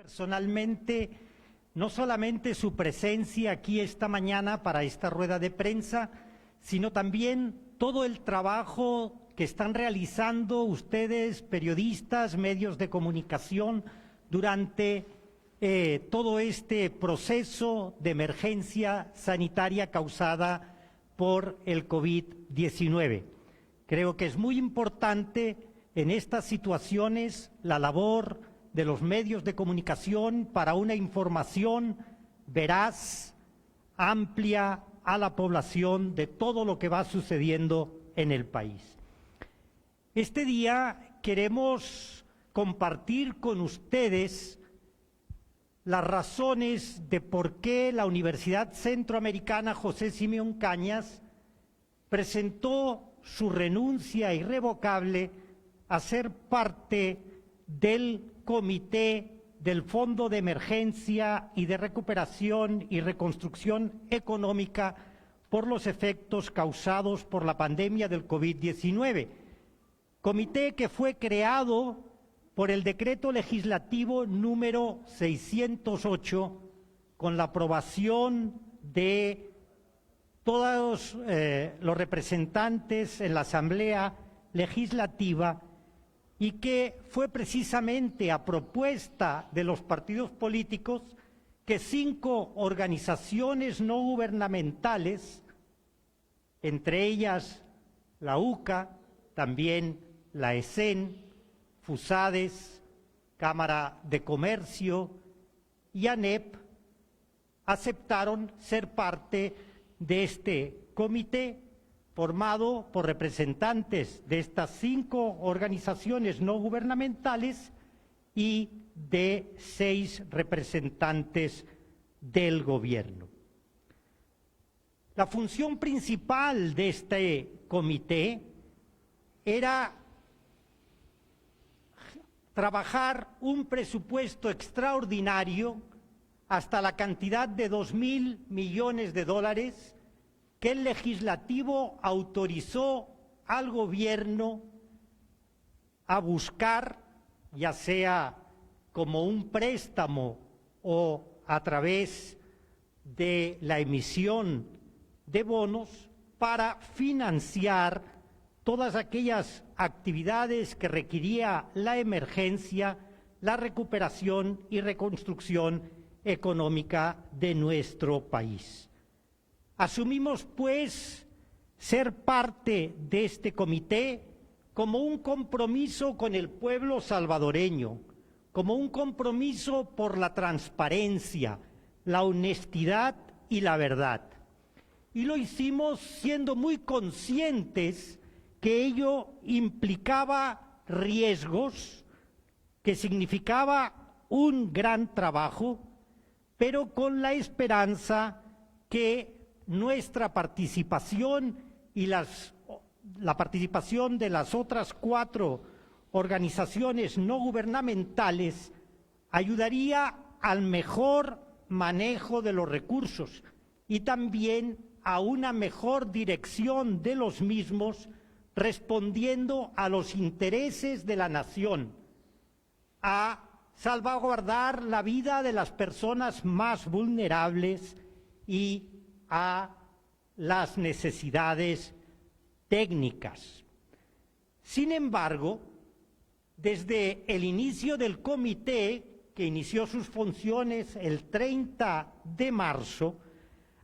Personalmente, no solamente su presencia aquí esta mañana para esta rueda de prensa, sino también todo el trabajo que están realizando ustedes, periodistas, medios de comunicación, durante todo este proceso de emergencia sanitaria causada por el COVID-19. Creo que es muy importante en estas situaciones la labor de los medios de comunicación para una información veraz, amplia a la población de todo lo que va sucediendo en el país. Este día queremos compartir con ustedes las razones de por qué la Universidad Centroamericana José Simeón Cañas presentó su renuncia irrevocable a ser parte del Comité del Fondo de Emergencia y de Recuperación y Reconstrucción Económica por los efectos causados por la pandemia del COVID-19. Comité que fue creado por el decreto legislativo número 608 con la aprobación de todos los representantes en la Asamblea Legislativa y que fue precisamente a propuesta de los partidos políticos que 5 organizaciones no gubernamentales, entre ellas la UCA, también la ESEN, FUSADES, Cámara de Comercio y ANEP, aceptaron ser parte de este comité formado por representantes de estas 5 organizaciones no gubernamentales y de 6 representantes del gobierno. La función principal de este comité era trabajar un presupuesto extraordinario hasta la cantidad de $2.000 millones que el legislativo autorizó al gobierno a buscar, ya sea como un préstamo o a través de la emisión de bonos, para financiar todas aquellas actividades que requería la emergencia, la recuperación y reconstrucción económica de nuestro país. Asumimos, pues, ser parte de este comité como un compromiso con el pueblo salvadoreño, como un compromiso por la transparencia, la honestidad y la verdad. Y lo hicimos siendo muy conscientes que ello implicaba riesgos, que significaba un gran trabajo, pero con la esperanza que nuestra participación y la participación de las otras 4 organizaciones no gubernamentales ayudaría al mejor manejo de los recursos y también a una mejor dirección de los mismos, respondiendo a los intereses de la nación, a salvaguardar la vida de las personas más vulnerables y a las necesidades técnicas. Sin embargo, desde el inicio del comité, que inició sus funciones el 30 de marzo,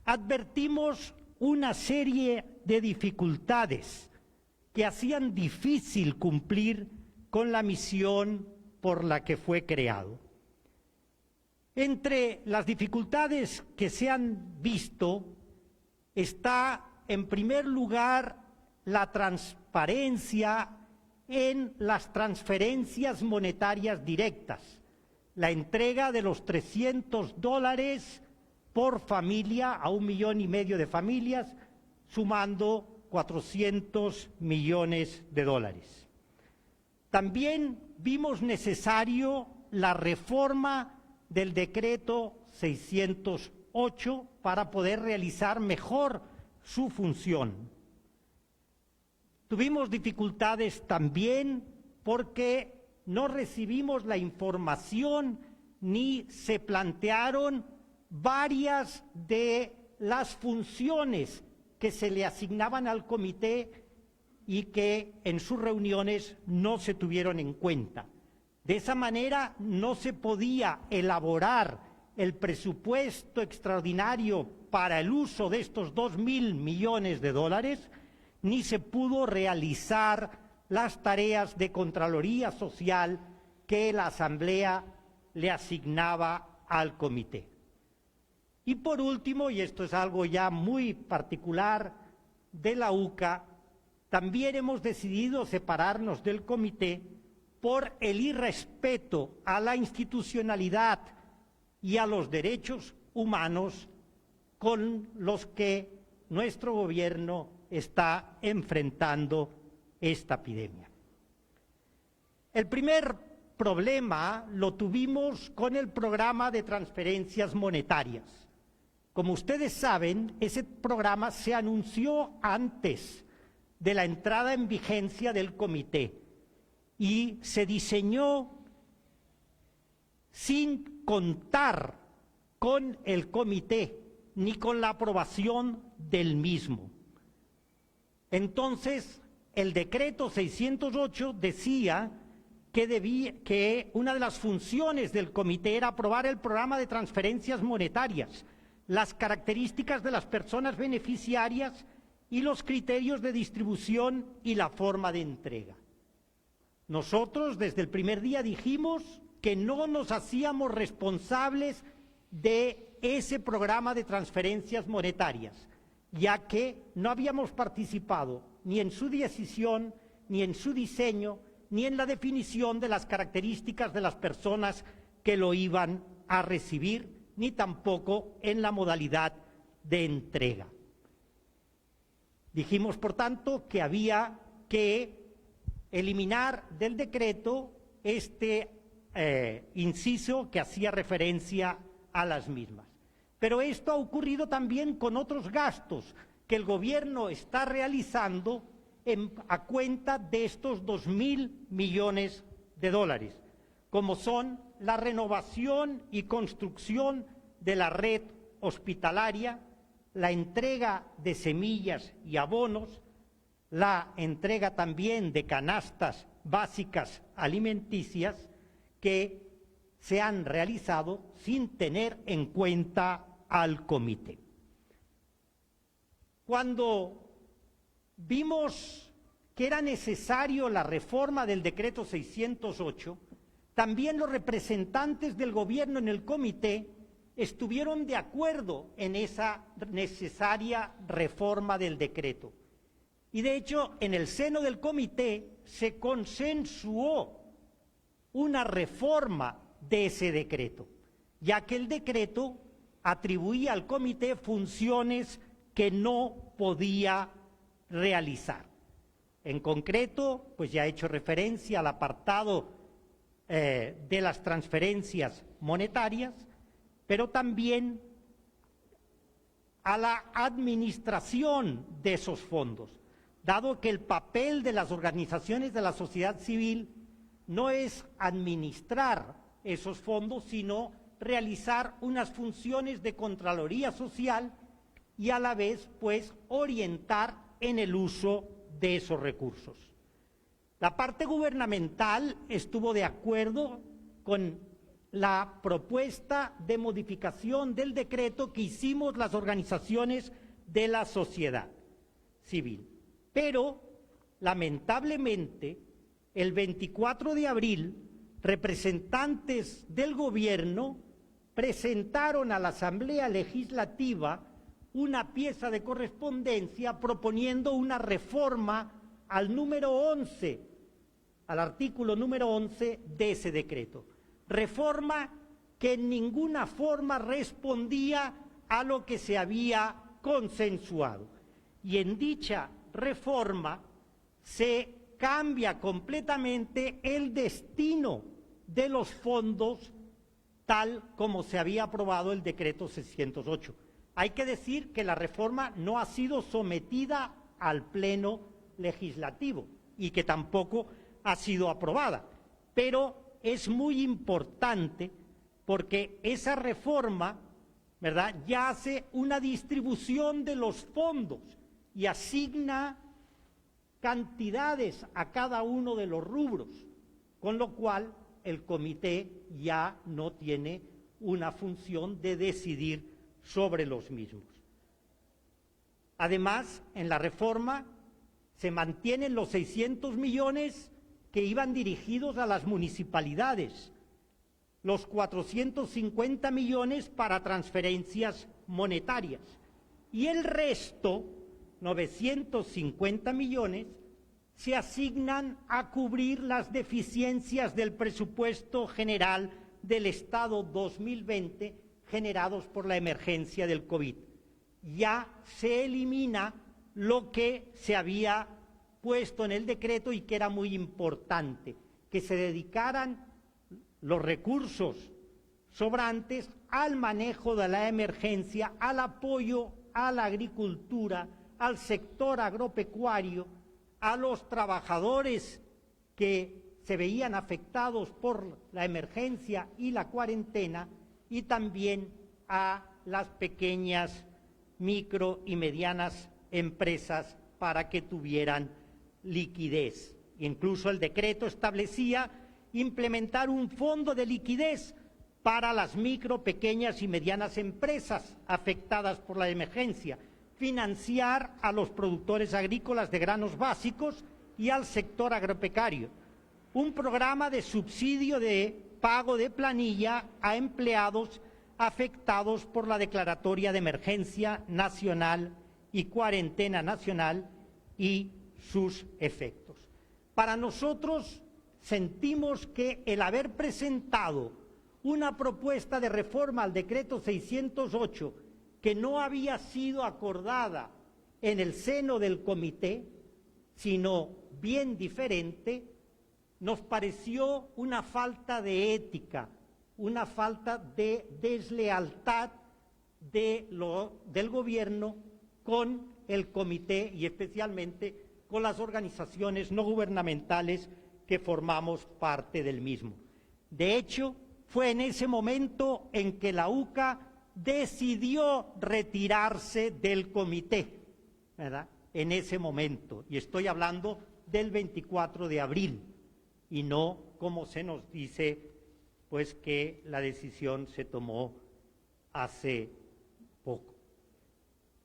advertimos una serie de dificultades que hacían difícil cumplir con la misión por la que fue creado. Entre las dificultades que se han visto está, en primer lugar, la transparencia en las transferencias monetarias directas, la entrega de los $300 por familia a 1,5 millones de familias, sumando $400 millones. También vimos necesario la reforma del decreto 608 para poder realizar mejor su función. Tuvimos dificultades también porque no recibimos la información ni se plantearon varias de las funciones que se le asignaban al comité y que en sus reuniones no se tuvieron en cuenta. De esa manera no se podía elaborar el presupuesto extraordinario para el uso de estos 2.000 millones de dólares, ni se pudo realizar las tareas de Contraloría Social que la Asamblea le asignaba al comité. Y por último, y esto es algo ya muy particular de la UCA, también hemos decidido separarnos del comité por el irrespeto a la institucionalidad y a los derechos humanos con los que nuestro gobierno está enfrentando esta epidemia. El primer problema lo tuvimos con el programa de transferencias monetarias. Como ustedes saben, ese programa se anunció antes de la entrada en vigencia del comité y se diseñó sin contar con el comité ni con la aprobación del mismo. Entonces, el decreto 608 decía que una de las funciones del comité era aprobar el programa de transferencias monetarias, las características de las personas beneficiarias y los criterios de distribución y la forma de entrega. Nosotros desde el primer día dijimos que no nos hacíamos responsables de ese programa de transferencias monetarias, ya que no habíamos participado ni en su decisión, ni en su diseño, ni en la definición de las características de las personas que lo iban a recibir, ni tampoco en la modalidad de entrega. Dijimos, por tanto, que había que eliminar del decreto este inciso que hacía referencia a las mismas. Pero esto ha ocurrido también con otros gastos que el gobierno está realizando a cuenta de estos 2.000 millones de dólares, como son la renovación y construcción de la red hospitalaria, la entrega de semillas y abonos, la entrega también de canastas básicas alimenticias que se han realizado sin tener en cuenta al comité. Cuando vimos que era necesario la reforma del decreto 608, también los representantes del gobierno en el comité estuvieron de acuerdo en esa necesaria reforma del decreto. Y de hecho, en el seno del comité se consensuó una reforma de ese decreto, ya que el decreto atribuía al comité funciones que no podía realizar. En concreto, pues ya he hecho referencia al apartado de las transferencias monetarias, pero también a la administración de esos fondos, dado que el papel de las organizaciones de la sociedad civil no es administrar esos fondos, sino realizar unas funciones de Contraloría Social y a la vez, pues, orientar en el uso de esos recursos. La parte gubernamental estuvo de acuerdo con la propuesta de modificación del decreto que hicimos las organizaciones de la sociedad civil. Pero, lamentablemente, el 24 de abril, representantes del gobierno presentaron a la Asamblea Legislativa una pieza de correspondencia proponiendo una reforma al número 11, al artículo número 11 de ese decreto. Reforma que en ninguna forma respondía a lo que se había consensuado. Y en dicha reforma se cambia completamente el destino de los fondos tal como se había aprobado el decreto 608. Hay que decir que la reforma no ha sido sometida al Pleno Legislativo y que tampoco ha sido aprobada, pero es muy importante porque esa reforma, ¿verdad?, ya hace una distribución de los fondos y asigna cantidades a cada uno de los rubros, con lo cual el comité ya no tiene una función de decidir sobre los mismos. Además, en la reforma se mantienen los 600 millones que iban dirigidos a las municipalidades, los 450 millones para transferencias monetarias y el resto, 950 millones, se asignan a cubrir las deficiencias del presupuesto general del Estado 2020 generados por la emergencia del COVID. Ya se elimina lo que se había puesto en el decreto y que era muy importante, que se dedicaran los recursos sobrantes al manejo de la emergencia, al apoyo a la agricultura, al sector agropecuario, a los trabajadores que se veían afectados por la emergencia y la cuarentena, y también a las pequeñas, micro y medianas empresas para que tuvieran liquidez. Incluso el decreto establecía implementar un fondo de liquidez para las micro, pequeñas y medianas empresas afectadas por la emergencia, financiar a los productores agrícolas de granos básicos y al sector agropecuario, un programa de subsidio de pago de planilla a empleados afectados por la declaratoria de emergencia nacional y cuarentena nacional y sus efectos. Para nosotros sentimos que el haber presentado una propuesta de reforma al decreto 608 que no había sido acordada en el seno del comité, sino bien diferente, nos pareció una falta de ética, una falta de deslealtad del gobierno con el comité y especialmente con las organizaciones no gubernamentales que formamos parte del mismo. De hecho, fue en ese momento en que la UCA decidió retirarse del comité, ¿verdad?, en ese momento, y estoy hablando del 24 de abril, y no como se nos dice, pues que la decisión se tomó hace poco.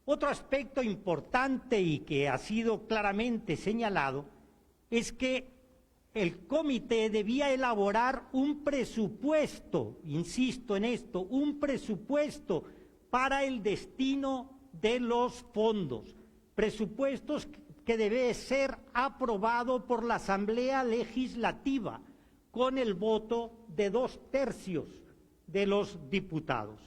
Otro aspecto importante y que ha sido claramente señalado es que el comité debía elaborar un presupuesto, insisto en esto, un presupuesto para el destino de los fondos, presupuestos que debe ser aprobado por la Asamblea Legislativa con el voto de 2/3 de los diputados.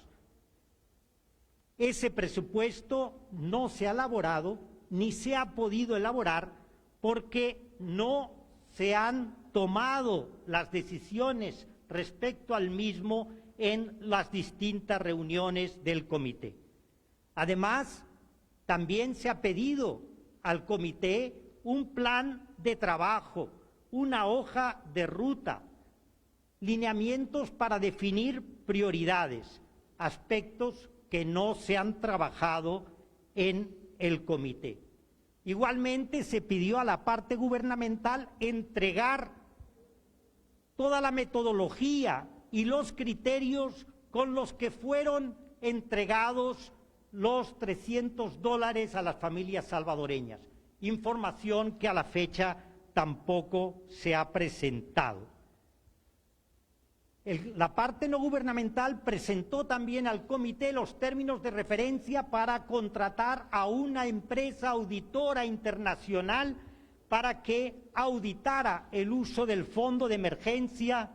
Ese presupuesto no se ha elaborado ni se ha podido elaborar porque no se han tomado las decisiones respecto al mismo en las distintas reuniones del comité. Además, también se ha pedido al comité un plan de trabajo, una hoja de ruta, lineamientos para definir prioridades, aspectos que no se han trabajado en el comité. Igualmente se pidió a la parte gubernamental entregar toda la metodología y los criterios con los que fueron entregados los $300 a las familias salvadoreñas, información que a la fecha tampoco se ha presentado. La parte no gubernamental presentó también al comité los términos de referencia para contratar a una empresa auditora internacional para que auditara el uso del fondo de emergencia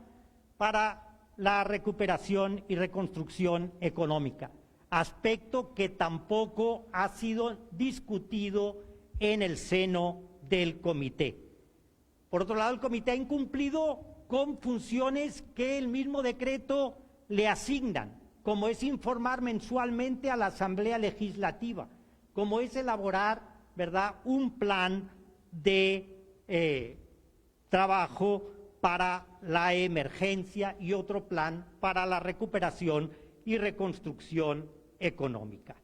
para la recuperación y reconstrucción económica, aspecto que tampoco ha sido discutido en el seno del comité. Por otro lado, el comité ha incumplido con funciones que el mismo decreto le asignan, como es informar mensualmente a la Asamblea Legislativa, como es elaborar, ¿verdad?, un plan de trabajo para la emergencia y otro plan para la recuperación y reconstrucción económica.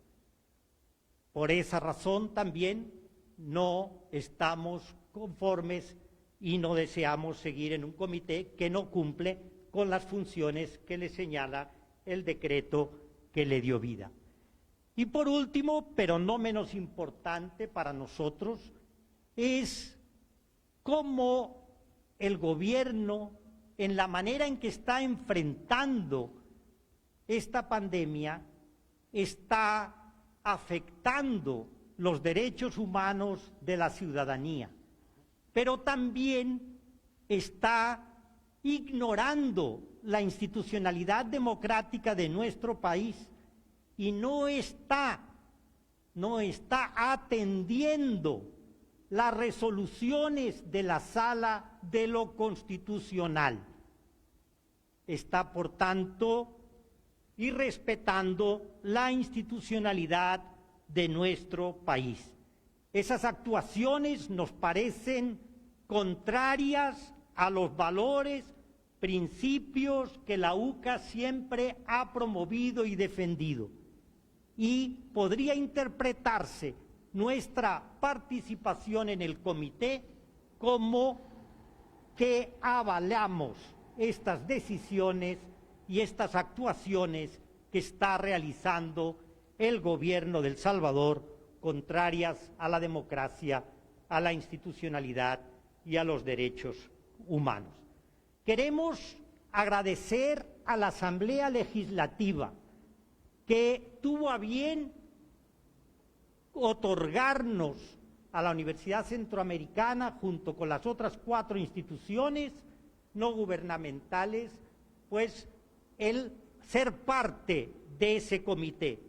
Por esa razón también no estamos conformes y no deseamos seguir en un comité que no cumple con las funciones que le señala el decreto que le dio vida. Y por último, pero no menos importante para nosotros, es cómo el gobierno, en la manera en que está enfrentando esta pandemia, está afectando los derechos humanos de la ciudadanía, pero también está ignorando la institucionalidad democrática de nuestro país y no está atendiendo las resoluciones de la Sala de lo Constitucional. Está, por tanto, irrespetando la institucionalidad de nuestro país. Esas actuaciones nos parecen contrarias a los valores, principios que la UCA siempre ha promovido y defendido. Y podría interpretarse nuestra participación en el comité como que avalamos estas decisiones y estas actuaciones que está realizando el gobierno de El Salvador, contrarias a la democracia, a la institucionalidad y a los derechos humanos. Queremos agradecer a la Asamblea Legislativa que tuvo a bien otorgarnos a la Universidad Centroamericana, junto con las otras 4 instituciones no gubernamentales, pues el ser parte de ese comité.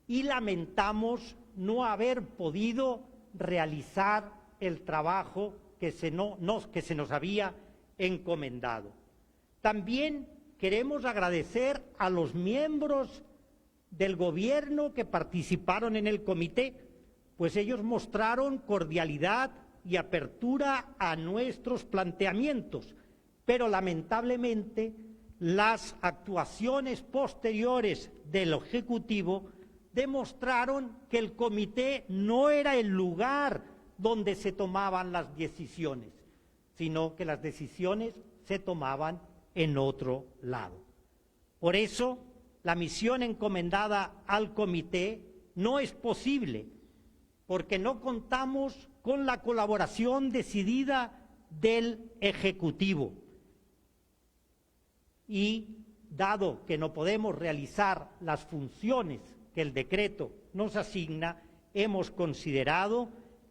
Y lamentamos no haber podido realizar el trabajo que se nos había encomendado. También queremos agradecer a los miembros del gobierno que participaron en el comité, pues ellos mostraron cordialidad y apertura a nuestros planteamientos, pero lamentablemente las actuaciones posteriores del Ejecutivo demostraron que el comité no era el lugar donde se tomaban las decisiones, sino que las decisiones se tomaban en otro lado. Por eso, la misión encomendada al comité no es posible, porque no contamos con la colaboración decidida del Ejecutivo. Y dado que no podemos realizar las funciones que el decreto nos asigna, hemos considerado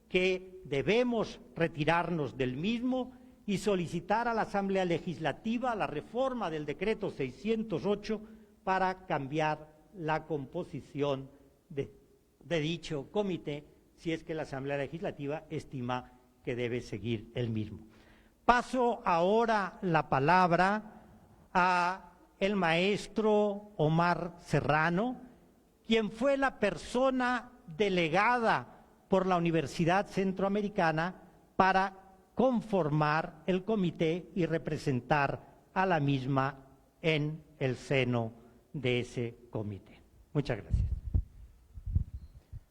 que debemos retirarnos del mismo y solicitar a la Asamblea Legislativa la reforma del decreto 608 para cambiar la composición de dicho comité, si es que la Asamblea Legislativa estima que debe seguir el mismo. Paso ahora la palabra a el maestro Omar Serrano, quien fue la persona delegada por la Universidad Centroamericana para conformar el comité y representar a la misma en el seno de ese comité. Muchas gracias.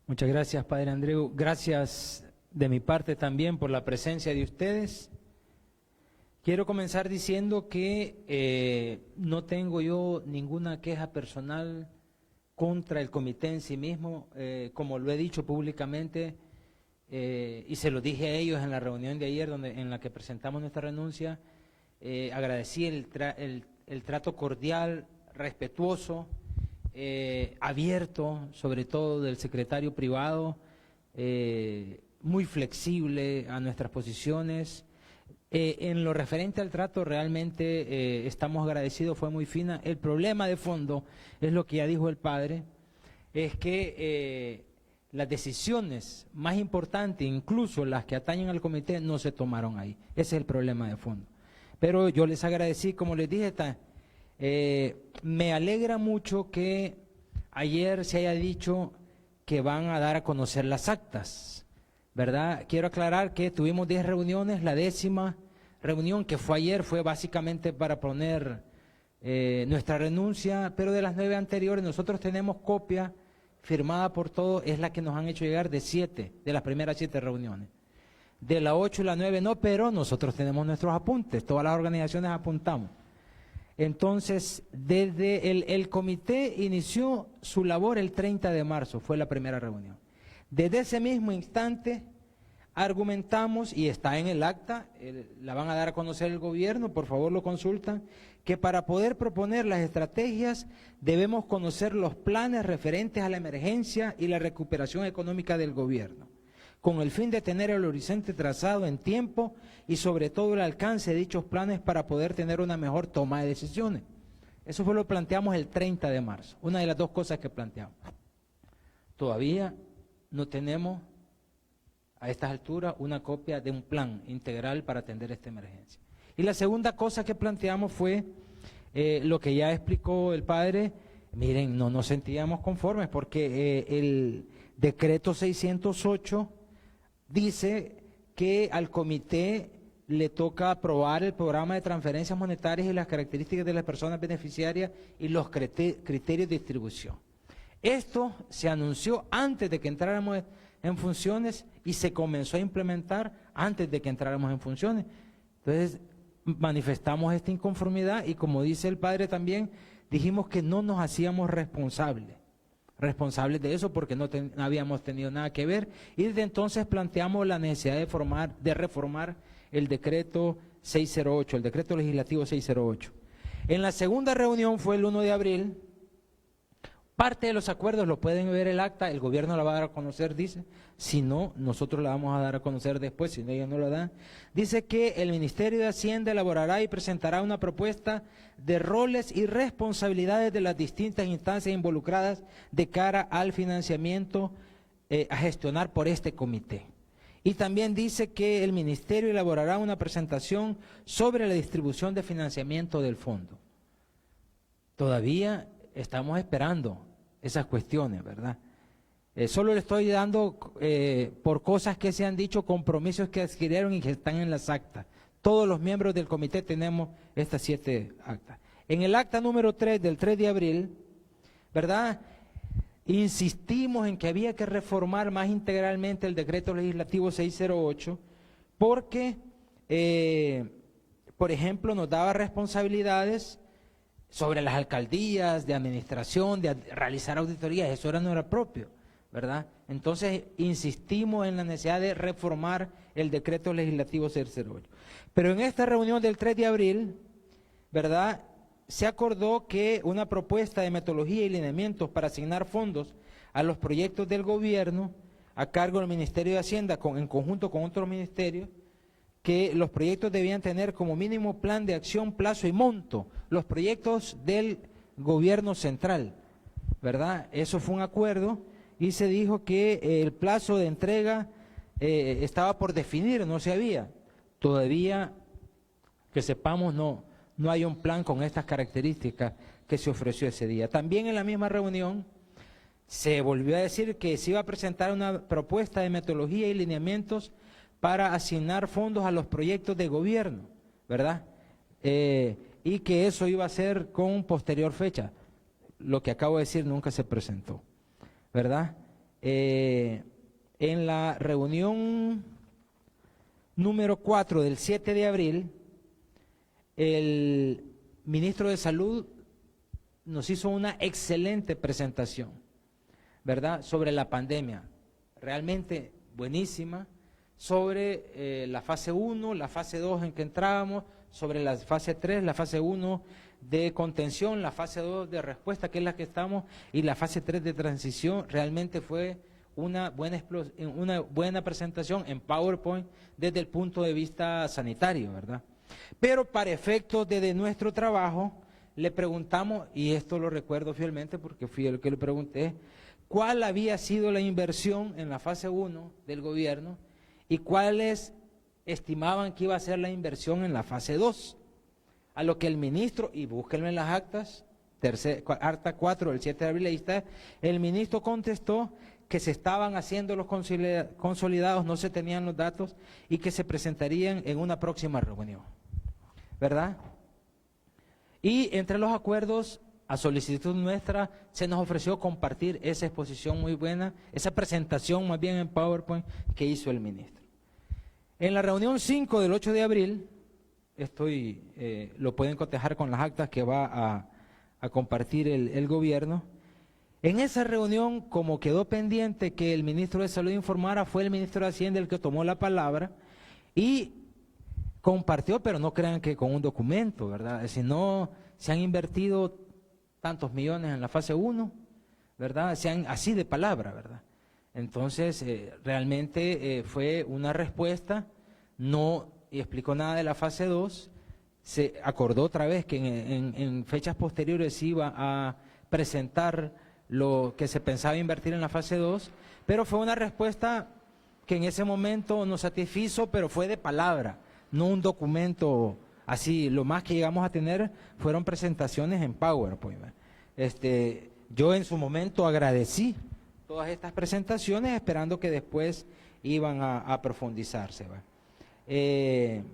Muchas gracias, Padre Andreu. Gracias de mi parte también por la presencia de ustedes. Quiero comenzar diciendo que no tengo yo ninguna queja personal contra el comité en sí mismo, como lo he dicho públicamente y se lo dije a ellos en la reunión de ayer en la que presentamos nuestra renuncia. Agradecí el trato cordial, respetuoso, abierto, sobre todo del secretario privado, muy flexible a nuestras posiciones. En lo referente al trato realmente estamos agradecidos, fue muy fina. El problema de fondo es lo que ya dijo el padre, es que las decisiones más importantes, incluso las que atañen al comité, no se tomaron ahí. Ese es el problema de fondo. Pero yo les agradecí, como les dije, me alegra mucho que ayer se haya dicho que van a dar a conocer las actas, ¿verdad? Quiero aclarar que tuvimos 10 reuniones, la 10ª reunión que fue ayer fue básicamente para poner nuestra renuncia, pero de las 9 anteriores nosotros tenemos copia firmada por todos, es la que nos han hecho llegar de las primeras 7 reuniones. De la 8 y la 9 no, pero nosotros tenemos nuestros apuntes, todas las organizaciones apuntamos. Entonces, desde el comité inició su labor el 30 de marzo, fue la primera reunión. Desde ese mismo instante argumentamos, y está en el acta, la van a dar a conocer el gobierno, por favor lo consultan, que para poder proponer las estrategias debemos conocer los planes referentes a la emergencia y la recuperación económica del gobierno, con el fin de tener el horizonte trazado en tiempo y sobre todo el alcance de dichos planes para poder tener una mejor toma de decisiones. Eso fue lo que planteamos el 30 de marzo, una de las 2 cosas que planteamos. Todavía no tenemos a estas alturas una copia de un plan integral para atender esta emergencia. Y la segunda cosa que planteamos fue lo que ya explicó el padre. Miren, no nos sentíamos conformes porque el decreto 608 dice que al comité le toca aprobar el programa de transferencias monetarias y las características de las personas beneficiarias y los criterios de distribución. Esto se anunció antes de que entráramos en funciones y se comenzó a implementar antes de que entráramos en funciones. Entonces manifestamos esta inconformidad y, como dice el padre también, dijimos que no nos hacíamos responsables de eso porque no habíamos tenido nada que ver, y desde entonces planteamos la necesidad de reformar el decreto 608, el decreto legislativo 608. En la segunda reunión fue el 1 de abril, parte de los acuerdos lo pueden ver el acta, el gobierno la va a dar a conocer, dice, si no, nosotros la vamos a dar a conocer después, si no, ellos no la dan. Dice que el Ministerio de Hacienda elaborará y presentará una propuesta de roles y responsabilidades de las distintas instancias involucradas de cara al financiamiento a gestionar por este comité. Y también dice que el Ministerio elaborará una presentación sobre la distribución de financiamiento del fondo. Todavía estamos esperando esas cuestiones, ¿verdad? Solo le estoy dando por cosas que se han dicho, compromisos que adquirieron y que están en las actas. Todos los miembros del comité tenemos estas 7 actas. En el acta número 3 del 3 de abril, ¿verdad?, insistimos en que había que reformar más integralmente el decreto legislativo 608 porque, por ejemplo, nos daba responsabilidades sobre las alcaldías, de administración, de realizar auditorías, eso no era propio, ¿verdad? Entonces insistimos en la necesidad de reformar el decreto legislativo 608. Pero en esta reunión del 3 de abril, ¿verdad?, se acordó que una propuesta de metodología y lineamientos para asignar fondos a los proyectos del gobierno a cargo del Ministerio de Hacienda en conjunto con otros ministerios, que los proyectos debían tener como mínimo plan de acción, plazo y monto, los proyectos del gobierno central, ¿verdad? Eso fue un acuerdo y se dijo que el plazo de entrega estaba por definir, no se había. Todavía, que sepamos, no hay un plan con estas características que se ofreció ese día. También en la misma reunión se volvió a decir que se iba a presentar una propuesta de metodología y lineamientos para asignar fondos a los proyectos de gobierno, ¿verdad? Y que eso iba a ser con posterior fecha. Lo que acabo de decir nunca se presentó, ¿verdad? En la reunión número 4 del 7 de abril, el ministro de Salud nos hizo una excelente presentación, ¿verdad?, sobre la pandemia, realmente buenísima, sobre la fase 1, la fase 2 en que entrábamos, sobre la fase 3, la fase 1 de contención, la fase 2 de respuesta, que es la que estamos, y la fase 3 de transición. Realmente fue una buena presentación en PowerPoint desde el punto de vista sanitario, ¿verdad? Pero para efectos de nuestro trabajo, le preguntamos, y esto lo recuerdo fielmente porque fui el que le pregunté, ¿cuál había sido la inversión en la fase 1 del gobierno y cuáles estimaban que iba a ser la inversión en la fase 2? A lo que el ministro, y búsquenlo en las actas, acta 4 del 7 de abril, ahí está, el ministro contestó que se estaban haciendo los consolidados, no se tenían los datos y que se presentarían en una próxima reunión, ¿verdad? Y entre los acuerdos, a solicitud nuestra, se nos ofreció compartir esa exposición muy buena, esa presentación más bien en PowerPoint que hizo el ministro. En la reunión 5 del 8 de abril, lo pueden cotejar con las actas que va a compartir el gobierno. En esa reunión, como quedó pendiente que el ministro de Salud informara, fue el ministro de Hacienda el que tomó la palabra y compartió, pero no crean que con un documento, ¿verdad? Si no, se han invertido tantos millones en la fase 1, ¿verdad? Así de palabra, ¿verdad? Entonces, realmente fue una respuesta, no explicó nada de la fase 2, se acordó otra vez que en fechas posteriores se iba a presentar lo que se pensaba invertir en la fase 2, pero fue una respuesta que en ese momento nos satisfizo, pero fue de palabra, no un documento así. Lo más que llegamos a tener fueron presentaciones en PowerPoint. Yo en su momento agradecí todas estas presentaciones, esperando que después iban a profundizarse. En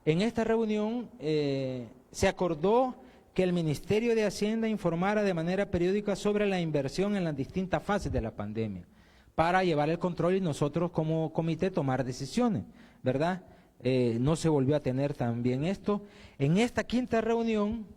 esta reunión se acordó que el Ministerio de Hacienda informara de manera periódica sobre la inversión en las distintas fases de la pandemia, para llevar el control y nosotros como comité tomar decisiones, ¿verdad? No se volvió a tener también esto. En esta quinta reunión,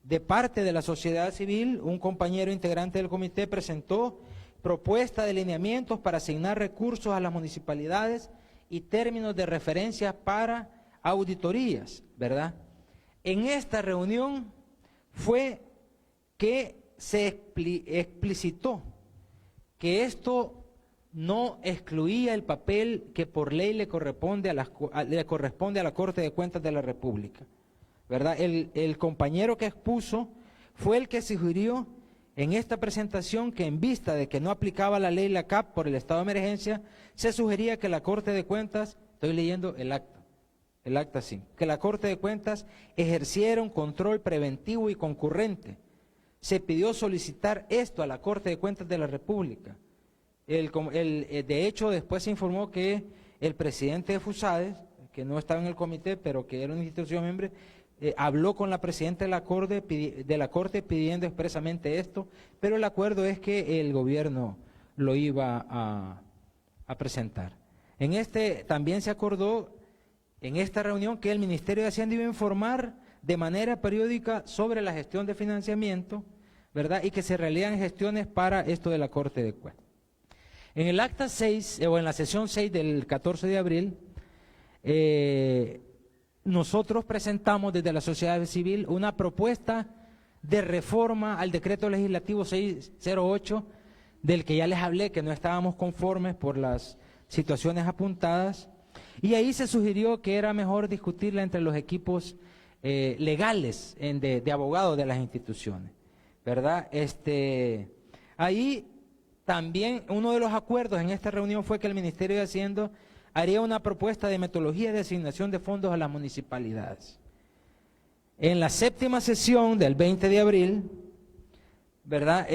de parte de la sociedad civil, un compañero integrante del comité presentó propuesta de lineamientos para asignar recursos a las municipalidades y términos de referencia para auditorías, ¿verdad? En esta reunión fue que se explicitó que esto no excluía el papel que por ley le corresponde a la Corte de Cuentas de la República, ¿verdad? El compañero que expuso fue el que sugirió en esta presentación que, en vista de que no aplicaba la ley la CAP por el estado de emergencia, se sugería que la Corte de Cuentas, estoy leyendo el acta sí, que la Corte de Cuentas ejerciera un control preventivo y concurrente. Se pidió solicitar esto a la Corte de Cuentas de la República. De hecho, después se informó que el presidente de FUSADES, que no estaba en el comité, pero que era una institución miembro, habló con la presidenta de la Corte pidiendo expresamente esto, pero el acuerdo es que el gobierno lo iba a presentar. También se acordó en esta reunión que el Ministerio de Hacienda iba a informar de manera periódica sobre la gestión de financiamiento, ¿verdad? Y que se realizan gestiones para esto de la Corte de Cuentas. En el acta 6, o en la sesión 6 del 14 de abril, nosotros presentamos desde la sociedad civil una propuesta de reforma al decreto legislativo 608, del que ya les hablé, que no estábamos conformes por las situaciones apuntadas, y ahí se sugirió que era mejor discutirla entre los equipos legales de abogados de las instituciones, ¿verdad? Ahí también uno de los acuerdos en esta reunión fue que el Ministerio de Hacienda haría una propuesta de metodología de asignación de fondos a las municipalidades. En la séptima sesión del 20 de abril, ¿verdad?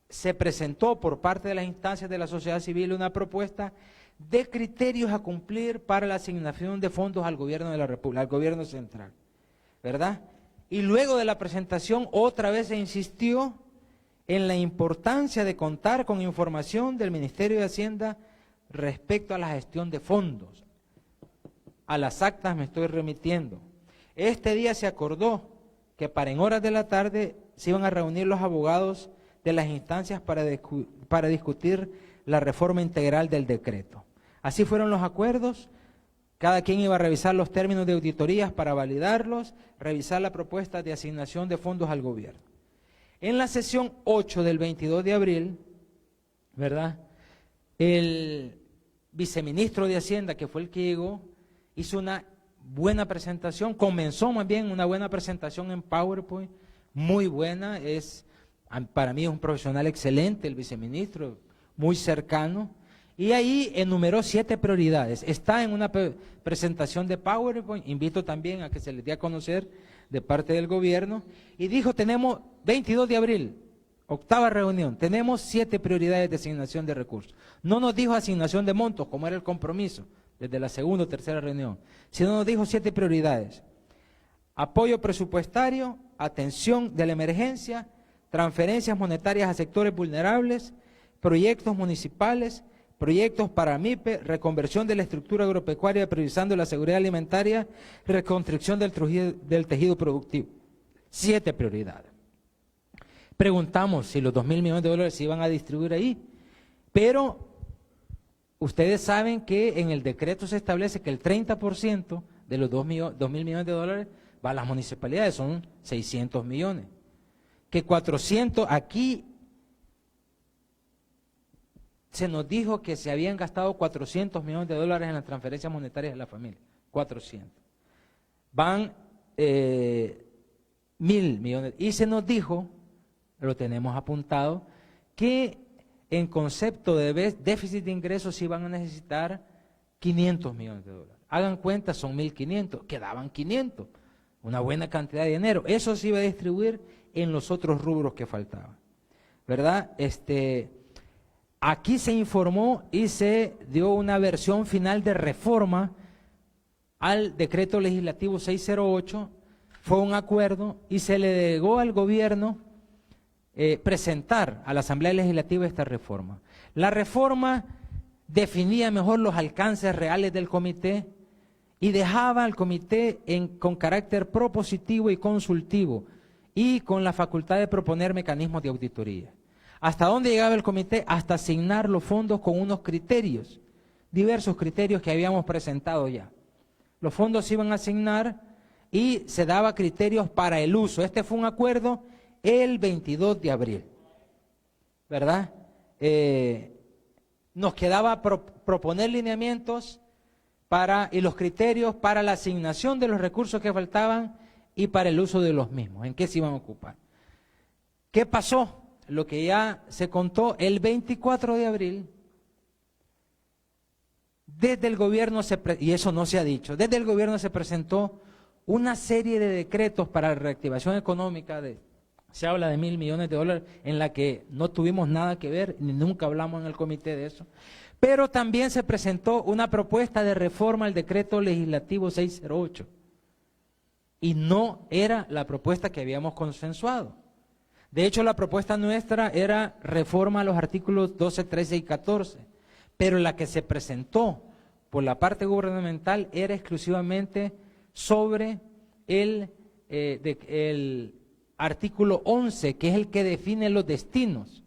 Se presentó por parte de las instancias de la sociedad civil una propuesta de criterios a cumplir para la asignación de fondos al gobierno de la República, al gobierno central, ¿verdad? Y luego de la presentación otra vez se insistió en la importancia de contar con información del Ministerio de Hacienda respecto a la gestión de fondos. A las actas me estoy remitiendo. Este día se acordó que en horas de la tarde se iban a reunir los abogados de las instancias para discutir la reforma integral del decreto. Así fueron los acuerdos. Cada quien iba a revisar los términos de auditorías para validarlos, revisar la propuesta de asignación de fondos al gobierno. En la sesión 8 del 22 de abril, ¿verdad?, el viceministro de Hacienda, que fue el que llegó, hizo una buena presentación, comenzó más bien una buena presentación en PowerPoint, muy buena. Para mí es un profesional excelente el viceministro, muy cercano, y ahí enumeró 7 prioridades. Está en una presentación de PowerPoint, invito también a que se les dé a conocer de parte del gobierno, y dijo: tenemos 22 de abril, octava reunión, tenemos 7 prioridades de asignación de recursos. No nos dijo asignación de montos, como era el compromiso, desde la segunda o tercera reunión, sino nos dijo 7 prioridades. Apoyo presupuestario, atención de la emergencia, transferencias monetarias a sectores vulnerables, proyectos municipales, proyectos para MIPE, reconversión de la estructura agropecuaria priorizando la seguridad alimentaria, reconstrucción del tejido productivo. 7 prioridades. Preguntamos si los 2.000 millones de dólares se iban a distribuir ahí, pero ustedes saben que en el decreto se establece que el 30% de los 2.000 millones de dólares va a las municipalidades, son 600 millones. Que 400, aquí se nos dijo que se habían gastado 400 millones de dólares en las transferencias monetarias de la familia, 400. Van 1.000 millones. Y se nos dijo, lo tenemos apuntado, que en concepto de déficit de ingresos sí van a necesitar 500 millones de dólares. Hagan cuenta, son 1.500, quedaban 500, una buena cantidad de dinero. Eso se iba a distribuir en los otros rubros que faltaban, ¿verdad? Aquí se informó y se dio una versión final de reforma al decreto legislativo 608, fue un acuerdo y se le delegó al gobierno presentar a la Asamblea Legislativa esta reforma. La reforma definía mejor los alcances reales del comité y dejaba al comité con carácter propositivo y consultivo y con la facultad de proponer mecanismos de auditoría. ¿Hasta dónde llegaba el comité? Hasta asignar los fondos con unos criterios, diversos criterios que habíamos presentado ya. Los fondos se iban a asignar y se daba criterios para el uso. Este fue un acuerdo el 22 de abril, ¿verdad? Nos quedaba proponer lineamientos y los criterios para la asignación de los recursos que faltaban y para el uso de los mismos, en qué se iban a ocupar. ¿Qué pasó? Lo que ya se contó el 24 de abril, desde el gobierno, y eso no se ha dicho, desde el gobierno se presentó una serie de decretos para la reactivación económica, se habla de 1.000 millones de dólares, en la que no tuvimos nada que ver, ni nunca hablamos en el comité de eso, pero también se presentó una propuesta de reforma al decreto legislativo 608, y no era la propuesta que habíamos consensuado. De hecho, la propuesta nuestra era reforma a los artículos 12, 13 y 14, pero la que se presentó por la parte gubernamental era exclusivamente sobre el artículo 11, que es el que define los destinos.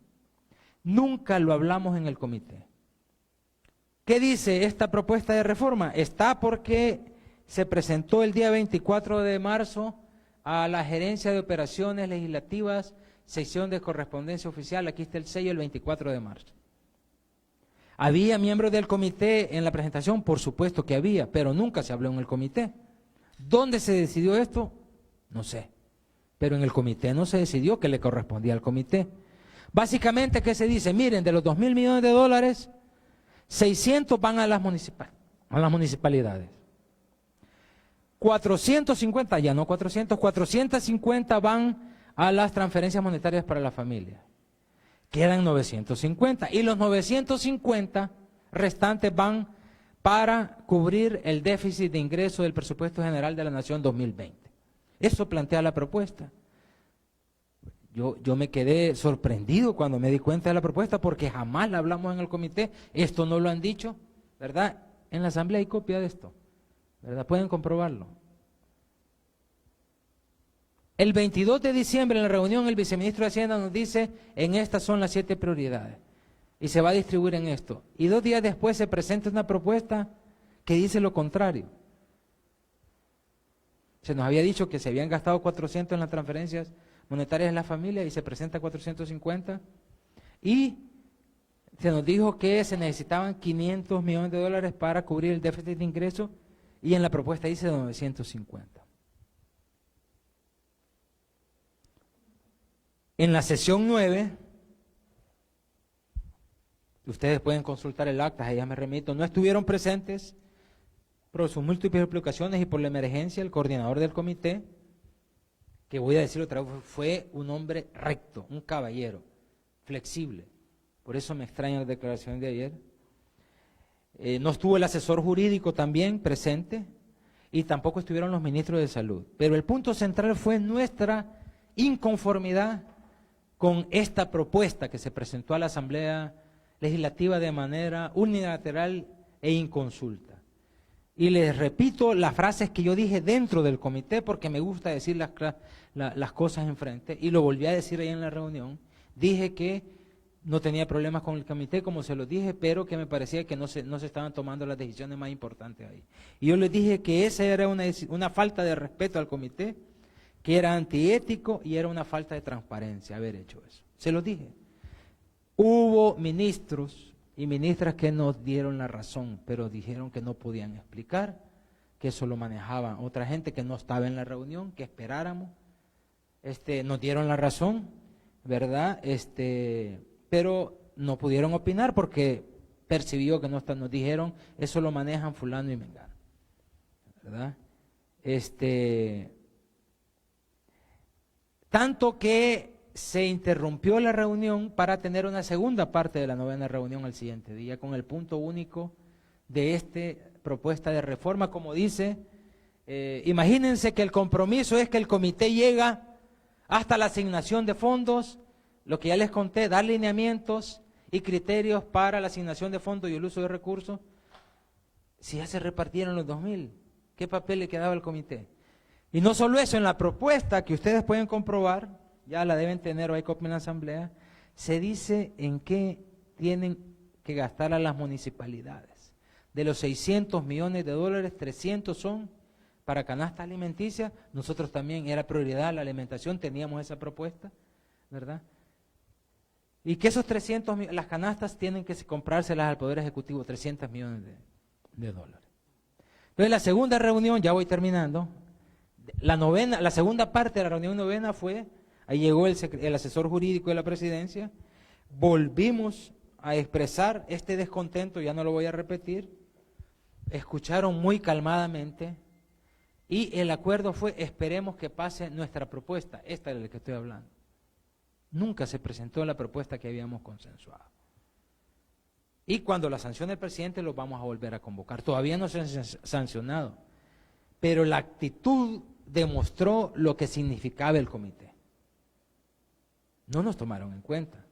Nunca lo hablamos en el comité. ¿Qué dice esta propuesta de reforma? Está porque se presentó el día 24 de marzo a la Gerencia de Operaciones Legislativas, sección de correspondencia oficial, aquí está el sello, el 24 de marzo. ¿Había miembros del comité en la presentación? Por supuesto que había, pero nunca se habló en el comité. ¿Dónde se decidió esto? No sé. Pero en el comité no se decidió que le correspondía al comité. Básicamente, ¿qué se dice? Miren, de los 2.000 millones de dólares, 600 van a las municipalidades. 450, ya no 400, 450 van a las transferencias monetarias para la familia. Quedan 950 y los 950 restantes van para cubrir el déficit de ingreso del presupuesto general de la Nación 2020. Eso plantea la propuesta. Yo me quedé sorprendido cuando me di cuenta de la propuesta porque jamás la hablamos en el comité. Esto no lo han dicho, ¿verdad? En la asamblea hay copia de esto, ¿verdad? Pueden comprobarlo. El 22 de diciembre en la reunión el viceministro de Hacienda nos dice, en estas son las 7 prioridades y se va a distribuir en esto. Y 2 días después se presenta una propuesta que dice lo contrario. Se nos había dicho que se habían gastado 400 en las transferencias monetarias de la familia y se presenta 450. Y se nos dijo que se necesitaban 500 millones de dólares para cubrir el déficit de ingreso y en la propuesta dice 950. En la sesión 9, ustedes pueden consultar el acta, a ella me remito, no estuvieron presentes por sus múltiples explicaciones y por la emergencia el coordinador del comité, que voy a decir otra vez, fue un hombre recto, un caballero, flexible. Por eso me extraña la declaración de ayer. No estuvo el asesor jurídico también presente y tampoco estuvieron los ministros de salud. Pero el punto central fue nuestra inconformidad con esta propuesta que se presentó a la Asamblea Legislativa de manera unilateral e inconsulta. Y les repito las frases que yo dije dentro del comité porque me gusta decir las cosas enfrente, y lo volví a decir ahí en la reunión. Dije que no tenía problemas con el comité, como se lo dije, pero que me parecía que no se estaban tomando las decisiones más importantes ahí. Y yo les dije que esa era una falta de respeto al comité, que era antiético y era una falta de transparencia haber hecho eso. Se lo dije. Hubo ministros y ministras que nos dieron la razón, pero dijeron que no podían explicar, que eso lo manejaban otra gente que no estaba en la reunión, que esperáramos. Nos dieron la razón, ¿verdad? Pero no pudieron opinar porque percibió que nos dijeron, eso lo manejan fulano y mengano, ¿verdad? Tanto que se interrumpió la reunión para tener una segunda parte de la novena reunión al siguiente día, con el punto único de esta propuesta de reforma, como dice, imagínense que el compromiso es que el comité llega hasta la asignación de fondos, lo que ya les conté, dar lineamientos y criterios para la asignación de fondos y el uso de recursos. Si ya se repartieron los 2.000, ¿qué papel le quedaba al comité? Y no solo eso, en la propuesta que ustedes pueden comprobar, ya la deben tener o hay copia en la asamblea, se dice en qué tienen que gastar a las municipalidades. De los 600 millones de dólares, 300 son para canasta alimenticia. Nosotros también era prioridad la alimentación, teníamos esa propuesta, ¿verdad? Y que esos 300, las canastas tienen que comprárselas al Poder Ejecutivo, 300 millones de dólares. Entonces la segunda reunión, ya voy terminando, la segunda parte de la reunión novena fue, ahí llegó el asesor jurídico de la presidencia, volvimos a expresar este descontento, ya no lo voy a repetir, escucharon muy calmadamente y el acuerdo fue, esperemos que pase nuestra propuesta, esta es de la que estoy hablando. Nunca se presentó la propuesta que habíamos consensuado. Y cuando la sancione el presidente, lo vamos a volver a convocar. Todavía no se han sancionado, pero la actitud demostró lo que significaba el comité. No nos tomaron en cuenta.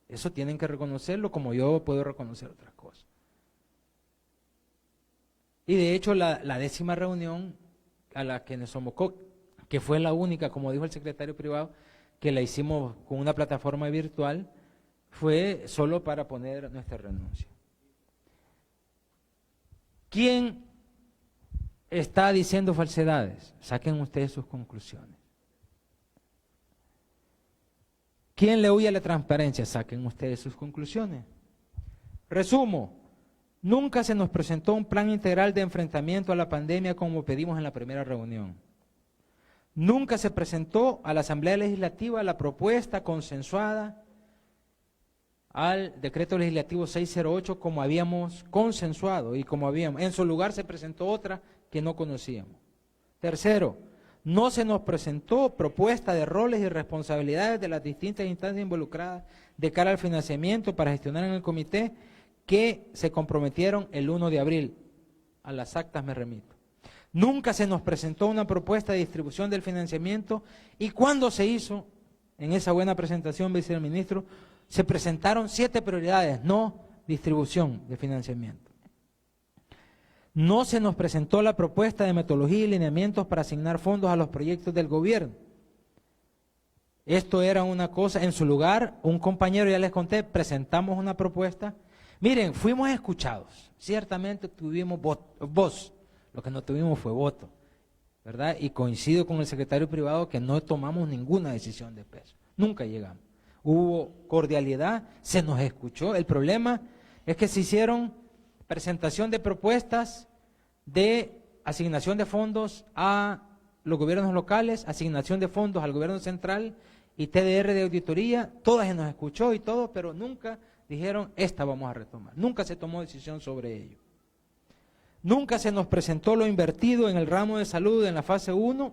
Eso tienen que reconocerlo, como yo puedo reconocer otras cosas. Y de hecho, la 10ª reunión a la que nos convocó, que fue la única, como dijo el secretario privado, que la hicimos con una plataforma virtual, fue solo para poner nuestra renuncia. ¿Quién está diciendo falsedades? Saquen ustedes sus conclusiones. ¿Quién le huye a la transparencia? Saquen ustedes sus conclusiones. Resumo, nunca se nos presentó un plan integral de enfrentamiento a la pandemia como pedimos en la primera reunión. Nunca se presentó a la Asamblea Legislativa la propuesta consensuada al decreto legislativo 608 como habíamos consensuado y como habíamos. En su lugar se presentó otra que no conocíamos. Tercero, no se nos presentó propuesta de roles y responsabilidades de las distintas instancias involucradas de cara al financiamiento para gestionar en el comité que se comprometieron el 1 de abril. A las actas me remito. Nunca se nos presentó una propuesta de distribución del financiamiento y cuando se hizo, en esa buena presentación, viceministro, se presentaron 7 prioridades, no distribución de financiamiento. No se nos presentó la propuesta de metodología y lineamientos para asignar fondos a los proyectos del gobierno. Esto era una cosa, en su lugar, un compañero, ya les conté, presentamos una propuesta. Miren, fuimos escuchados, ciertamente tuvimos voz. Lo que no tuvimos fue voto, ¿verdad? Y coincido con el secretario privado que no tomamos ninguna decisión de peso. Nunca llegamos. Hubo cordialidad, se nos escuchó. El problema es que se hicieron presentación de propuestas de asignación de fondos a los gobiernos locales, asignación de fondos al gobierno central y TDR de auditoría. Todas se nos escuchó y todo, pero nunca dijeron, esta vamos a retomar. Nunca se tomó decisión sobre ello. Nunca se nos presentó lo invertido en el ramo de salud en la fase 1,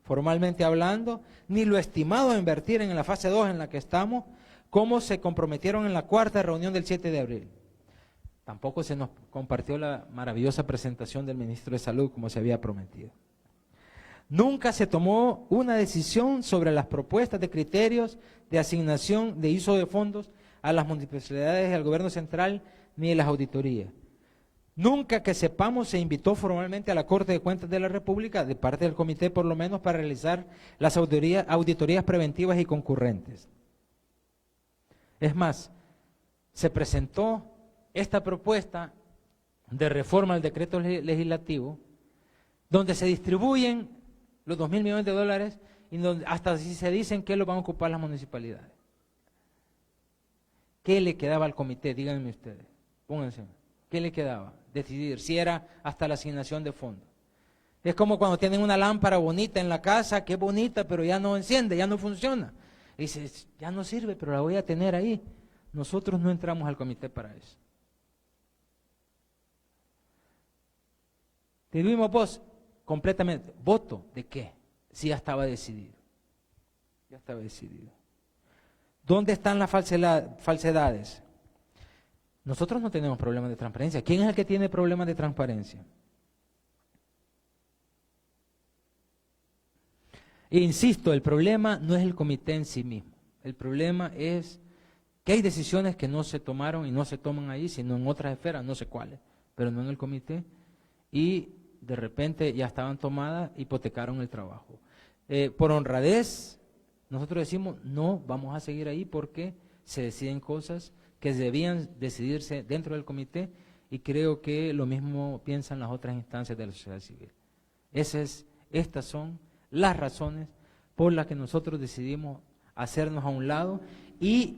formalmente hablando, ni lo estimado a invertir en la fase 2 en la que estamos, como se comprometieron en la cuarta reunión del 7 de abril. Tampoco se nos compartió la maravillosa presentación del ministro de Salud como se había prometido. Nunca se tomó una decisión sobre las propuestas de criterios de asignación de uso de fondos a las municipalidades y al gobierno central, ni de las auditorías. Nunca que sepamos se invitó formalmente a la Corte de Cuentas de la República, de parte del comité por lo menos, para realizar las auditorías preventivas y concurrentes. Es más, se presentó esta propuesta de reforma al decreto legislativo, donde se distribuyen los 2.000 millones de dólares y donde hasta si se dicen que lo van a ocupar las municipalidades. ¿Qué le quedaba al comité? Díganme ustedes, pónganse. ¿Qué le quedaba? Decidir si era hasta la asignación de fondos. Es como cuando tienen una lámpara bonita en la casa, que es bonita, pero ya no enciende, ya no funciona. Y dices, ya no sirve, pero la voy a tener ahí. Nosotros no entramos al comité para eso. Tuvimos voz completamente. ¿Voto de qué? Si ya estaba decidido. Ya estaba decidido. ¿Dónde están las falsedades? Nosotros no tenemos problemas de transparencia. ¿Quién es el que tiene problemas de transparencia? E insisto, el problema no es el comité en sí mismo. El problema es que hay decisiones que no se tomaron y no se toman ahí, sino en otras esferas, no sé cuáles, pero no en el comité. Y de repente ya estaban tomadas, hipotecaron el trabajo. Por honradez, nosotros decimos, no, vamos a seguir ahí porque se deciden cosas que debían decidirse dentro del comité y creo que lo mismo piensan las otras instancias de la sociedad civil. Estas son las razones por las que nosotros decidimos hacernos a un lado y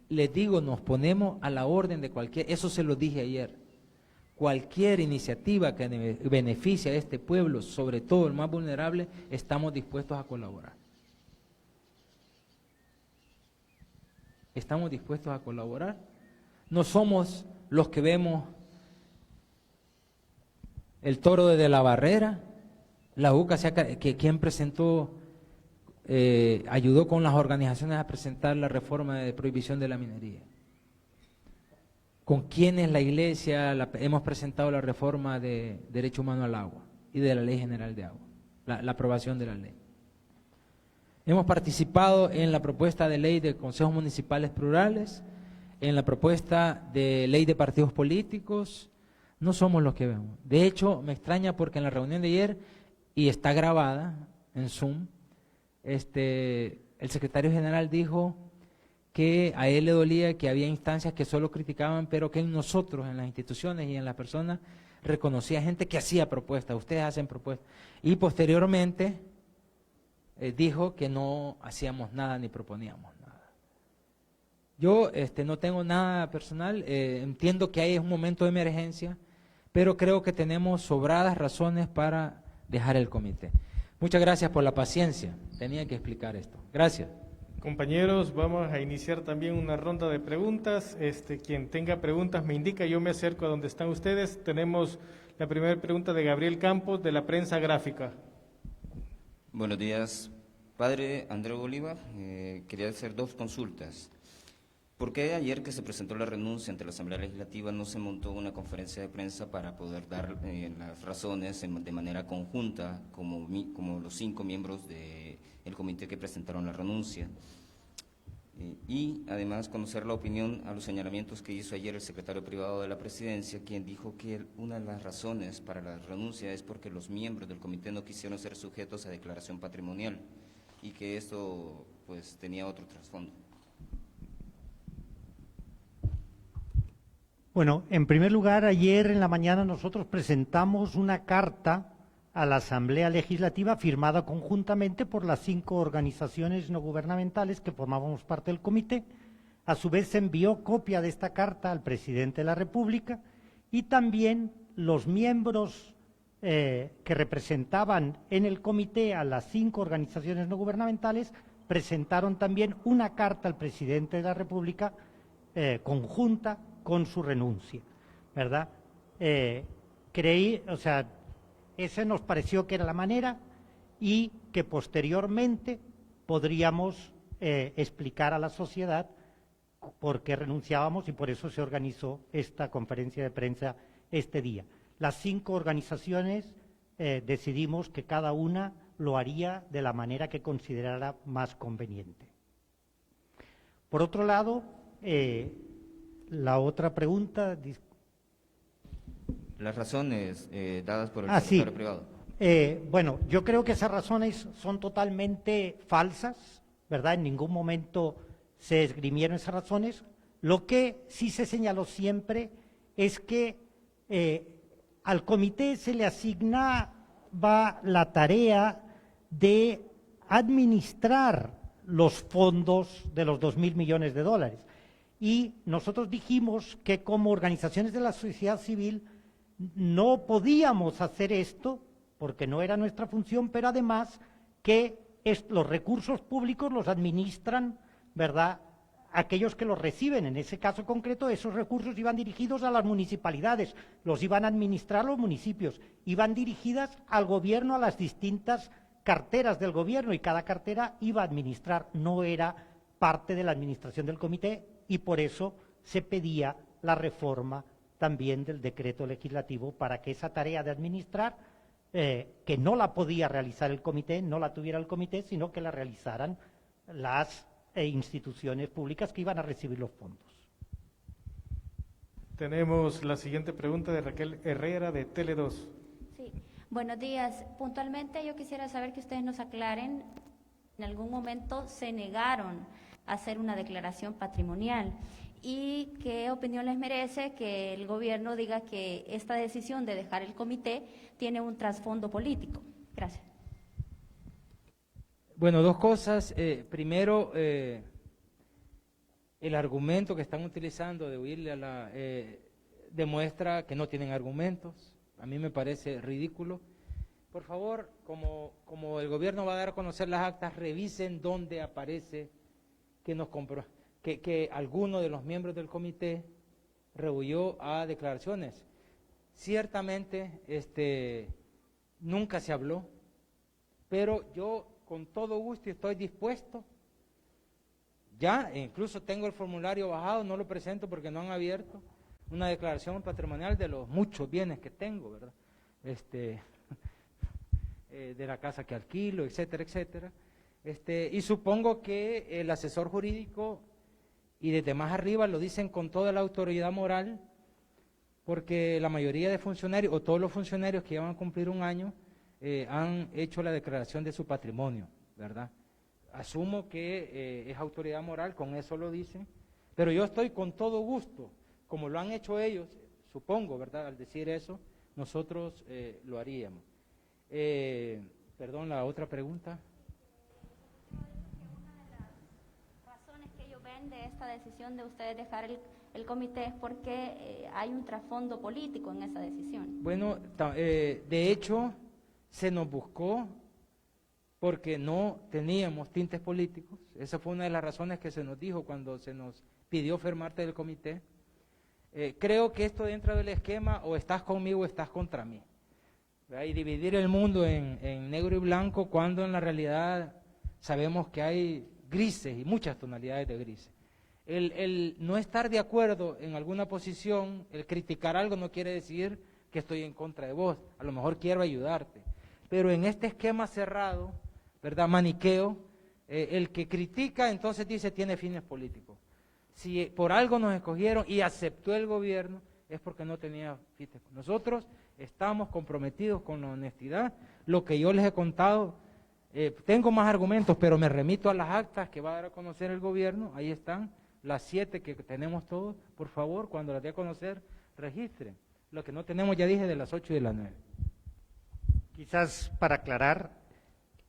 les digo, nos ponemos a la orden de eso se lo dije ayer, cualquier iniciativa que beneficie a este pueblo, sobre todo el más vulnerable, estamos dispuestos a colaborar. Estamos dispuestos a colaborar. No somos los que vemos el toro desde la barrera. La UCA, quien presentó, ayudó con las organizaciones a presentar la reforma de prohibición de la minería. ¿Con quiénes la Iglesia hemos presentado la reforma de derecho humano al agua y de la Ley General de Agua, la aprobación de la ley? Hemos participado en la propuesta de ley de consejos municipales plurales, en la propuesta de ley de partidos políticos. No somos los que vemos. De hecho, me extraña porque en la reunión de ayer, y está grabada en Zoom, el secretario general dijo que a él le dolía que había instancias que solo criticaban, pero que en nosotros, en las instituciones y en las personas, reconocía gente que hacía propuestas, ustedes hacen propuestas. Y posteriormente dijo que no hacíamos nada ni proponíamos nada. Yo no tengo nada personal, entiendo que hay un momento de emergencia, pero creo que tenemos sobradas razones para dejar el comité. Muchas gracias por la paciencia, tenía que explicar esto. Gracias. Compañeros, vamos a iniciar también una ronda de preguntas. Quien tenga preguntas me indica, yo me acerco a donde están ustedes. Tenemos la primera pregunta de Gabriel Campos, de la Prensa Gráfica. Buenos días, padre Andreu Oliva. Quería hacer dos consultas. ¿Por qué ayer que se presentó la renuncia ante la Asamblea Legislativa no se montó una conferencia de prensa para poder dar las razones de manera conjunta, como los 5 miembros del comité que presentaron la renuncia? Y además conocer la opinión a los señalamientos que hizo ayer el secretario privado de la Presidencia, quien dijo que una de las razones para la renuncia es porque los miembros del comité no quisieron ser sujetos a declaración patrimonial y que esto pues tenía otro trasfondo. Bueno, en primer lugar, ayer en la mañana nosotros presentamos una carta a la Asamblea Legislativa firmada conjuntamente por las 5 organizaciones no gubernamentales que formábamos parte del comité. A su vez se envió copia de esta carta al presidente de la República y también los miembros que representaban en el comité a las 5 organizaciones no gubernamentales presentaron también una carta al presidente de la República conjunta con su renuncia, ¿verdad? Ese nos pareció que era la manera y que posteriormente podríamos explicar a la sociedad por qué renunciábamos y por eso se organizó esta conferencia de prensa este día. Las 5 organizaciones decidimos que cada una lo haría de la manera que considerara más conveniente. Por otro lado, la otra pregunta. Las razones dadas por el secretario privado. Bueno, yo creo que esas razones son totalmente falsas, ¿verdad? En ningún momento se esgrimieron esas razones. Lo que sí se señaló siempre es que al comité se le asignaba la tarea de administrar los fondos de los 2.000 millones de dólares. Y nosotros dijimos que como organizaciones de la sociedad civil no podíamos hacer esto porque no era nuestra función, pero además que los recursos públicos los administran, ¿verdad?, aquellos que los reciben. En ese caso concreto, esos recursos iban dirigidos a las municipalidades, los iban a administrar los municipios, iban dirigidas al gobierno, a las distintas carteras del gobierno, y cada cartera iba a administrar, no era parte de la administración del comité, y por eso se pedía la reforma también del decreto legislativo para que esa tarea de administrar, que no la podía realizar el comité, no la tuviera el comité, sino que la realizaran las instituciones públicas que iban a recibir los fondos. Tenemos la siguiente pregunta de Raquel Herrera de Tele2. Sí, buenos días. Puntualmente yo quisiera saber que ustedes nos aclaren, en algún momento se negaron a hacer una declaración patrimonial y qué opinión les merece que el gobierno diga que esta decisión de dejar el comité tiene un trasfondo político. Gracias. Bueno, 2 cosas. Primero, el argumento que están utilizando de huirle a la... demuestra que no tienen argumentos. A mí me parece ridículo. Por favor, como el gobierno va a dar a conocer las actas, revisen dónde aparece que alguno de los miembros del comité rehuyó a declaraciones. Ciertamente, nunca se habló, pero yo con todo gusto estoy dispuesto, ya incluso tengo el formulario bajado, no lo presento porque no han abierto, una declaración patrimonial de los muchos bienes que tengo, ¿verdad? De la casa que alquilo, etcétera, etcétera. Y supongo que el asesor jurídico y desde más arriba lo dicen con toda la autoridad moral, porque la mayoría de funcionarios, o todos los funcionarios que van a cumplir un año, han hecho la declaración de su patrimonio, ¿verdad? Asumo que es autoridad moral, con eso lo dicen, pero yo estoy con todo gusto, como lo han hecho ellos, supongo, ¿verdad? Al decir eso, nosotros lo haríamos. Perdón, la otra pregunta. De esta decisión de ustedes dejar el comité es porque hay un trasfondo político en esa decisión. Bueno, de hecho, se nos buscó porque no teníamos tintes políticos. Esa fue una de las razones que se nos dijo cuando se nos pidió formar parte del comité. Creo que esto dentro del esquema, o estás conmigo o estás contra mí. ¿Verdad? Y dividir el mundo en negro y blanco, cuando en la realidad sabemos que hay grises y muchas tonalidades de grises. El no estar de acuerdo en alguna posición, el criticar algo no quiere decir que estoy en contra de vos, a lo mejor quiero ayudarte, pero en este esquema cerrado, ¿verdad?, maniqueo, el que critica entonces dice tiene fines políticos. Si por algo nos escogieron y aceptó el gobierno, es porque no tenía fines. Nosotros estamos comprometidos con la honestidad, lo que yo les he contado. Tengo más argumentos, pero me remito a las actas que va a dar a conocer el gobierno. Ahí están las 7 que tenemos todos. Por favor, cuando las dé a conocer, registren. Lo que no tenemos, ya dije, de las 8 y de las 9. Quizás para aclarar,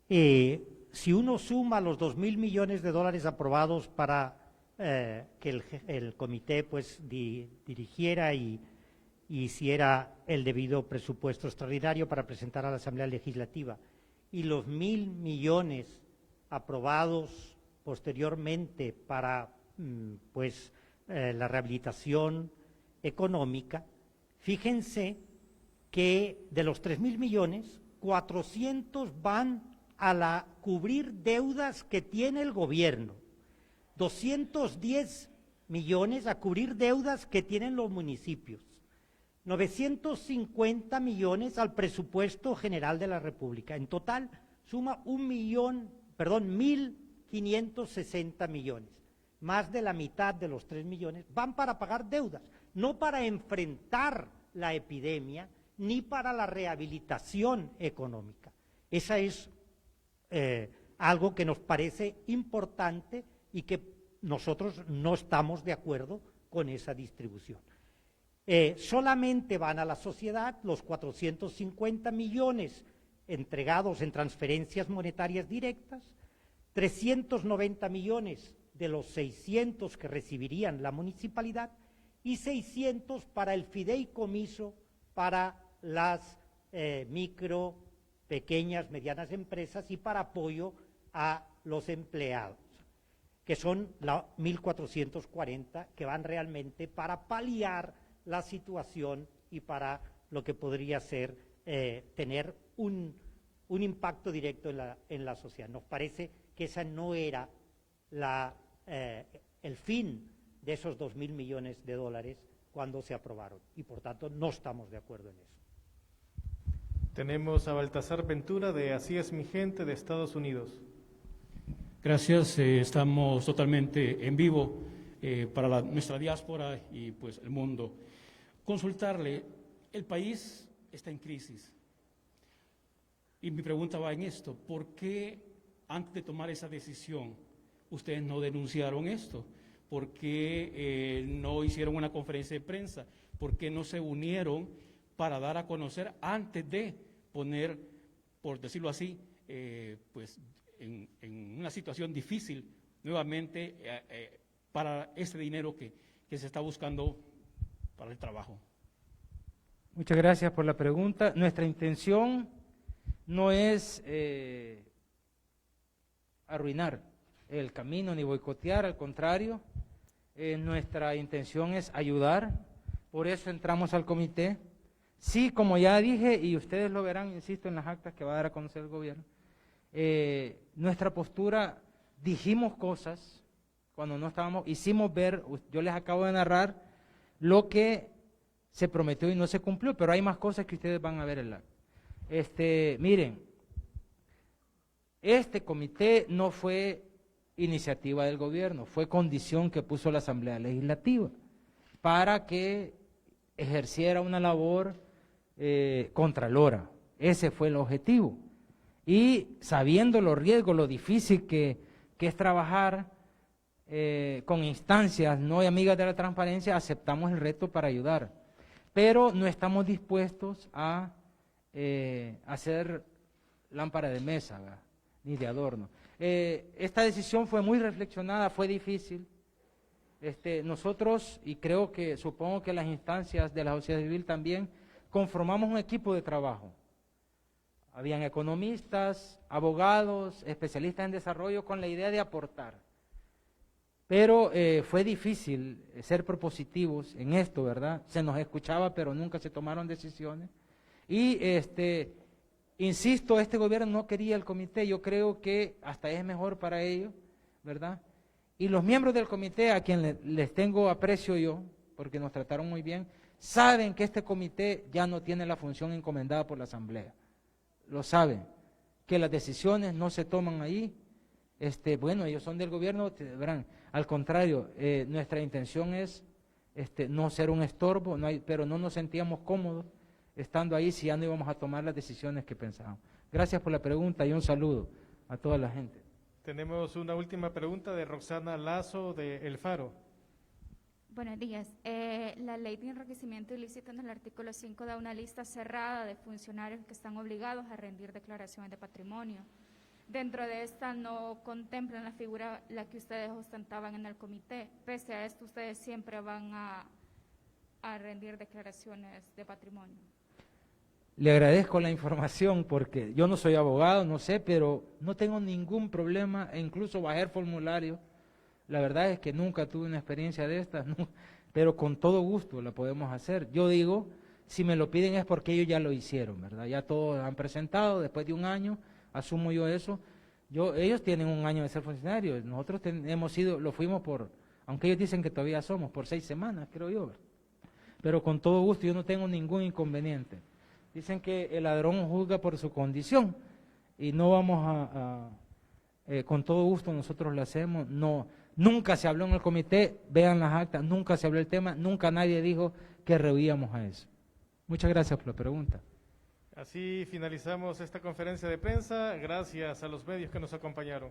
si uno suma los 2.000 millones de dólares aprobados para que el comité pues dirigiera y hiciera el debido presupuesto extraordinario para presentar a la Asamblea Legislativa, y los 1.000 millones aprobados posteriormente para la rehabilitación económica, fíjense que de los 3.000 millones, 400 van a cubrir deudas que tiene el gobierno, 210 millones a cubrir deudas que tienen los municipios, 950 millones al presupuesto general de la República. En total suma 1.560 millones. Más de la mitad de los 3 millones van para pagar deudas, no para enfrentar la epidemia ni para la rehabilitación económica. Esa es algo que nos parece importante y que nosotros no estamos de acuerdo con esa distribución. Solamente van a la sociedad los 450 millones entregados en transferencias monetarias directas, 390 millones de los 600 que recibirían la municipalidad y 600 para el fideicomiso para las micro, pequeñas, medianas empresas y para apoyo a los empleados, que son 1.440 que van realmente para paliar la situación y para lo que podría ser tener un impacto directo en la sociedad. Nos parece que esa no era el fin de esos 2.000 millones de dólares cuando se aprobaron y por tanto no estamos de acuerdo en eso. Tenemos a Baltasar Ventura de Así es mi gente de Estados Unidos. Gracias, estamos totalmente en vivo para nuestra diáspora y pues el mundo. Consultarle, el país está en crisis y mi pregunta va en esto: ¿por qué antes de tomar esa decisión ustedes no denunciaron esto? ¿Por qué no hicieron una conferencia de prensa? ¿Por qué no se unieron para dar a conocer antes de poner, por decirlo así, pues en una situación difícil nuevamente para este dinero que se está buscando para el trabajo? Muchas gracias por la pregunta. Nuestra intención no es arruinar el camino ni boicotear, al contrario, nuestra intención es ayudar, por eso entramos al comité. Sí, como ya dije, y ustedes lo verán, insisto, en las actas que va a dar a conocer el gobierno, nuestra postura, dijimos cosas cuando no estábamos, hicimos ver, yo les acabo de narrar lo que se prometió y no se cumplió, pero hay más cosas que ustedes van a ver en la. Miren, este comité no fue iniciativa del gobierno, fue condición que puso la Asamblea Legislativa para que ejerciera una labor contralora. Ese fue el objetivo. Y sabiendo los riesgos, lo difícil que es trabajar con instancias no amigas de la transparencia, aceptamos el reto para ayudar. Pero no estamos dispuestos a hacer lámpara de mesa, ¿verdad?, ni de adorno. Esta decisión fue muy reflexionada, fue difícil. Nosotros, y supongo que las instancias de la sociedad civil también, conformamos un equipo de trabajo. Habían economistas, abogados, especialistas en desarrollo con la idea de aportar. Pero fue difícil ser propositivos en esto, ¿verdad? Se nos escuchaba, pero nunca se tomaron decisiones. Y insisto, este gobierno no quería el comité, yo creo que hasta es mejor para ellos, ¿verdad? Y los miembros del comité, a quien les tengo aprecio yo, porque nos trataron muy bien, saben que este comité ya no tiene la función encomendada por la Asamblea. Lo saben, que las decisiones no se toman ahí. Bueno, ellos son del gobierno, verán. Al contrario, nuestra intención es no ser un estorbo, pero no nos sentíamos cómodos estando ahí si ya no íbamos a tomar las decisiones que pensábamos. Gracias por la pregunta y un saludo a toda la gente. Tenemos una última pregunta de Roxana Lazo de El Faro. Buenos días. La ley de enriquecimiento ilícito en el artículo 5 da una lista cerrada de funcionarios que están obligados a rendir declaraciones de patrimonio. Dentro de esta no contemplan la figura la que ustedes ostentaban en el comité. Pese a esto, ustedes siempre van a rendir declaraciones de patrimonio. Le agradezco la información porque yo no soy abogado, no sé, pero no tengo ningún problema e incluso bajé el formulario. La verdad es que nunca tuve una experiencia de estas, no, pero con todo gusto la podemos hacer. Yo digo, si me lo piden es porque ellos ya lo hicieron, ¿verdad? Ya todos han presentado, después de un año, asumo yo eso. Ellos tienen un año de ser funcionarios, nosotros lo fuimos por aunque ellos dicen que todavía somos, por 6 semanas, creo yo, ¿verdad? Pero con todo gusto, yo no tengo ningún inconveniente. Dicen que el ladrón juzga por su condición, y no vamos con todo gusto nosotros lo hacemos. No, nunca se habló en el comité, vean las actas, nunca se habló el tema, nunca nadie dijo que rehuíamos a eso. Muchas gracias por la pregunta. Así finalizamos esta conferencia de prensa. Gracias a los medios que nos acompañaron.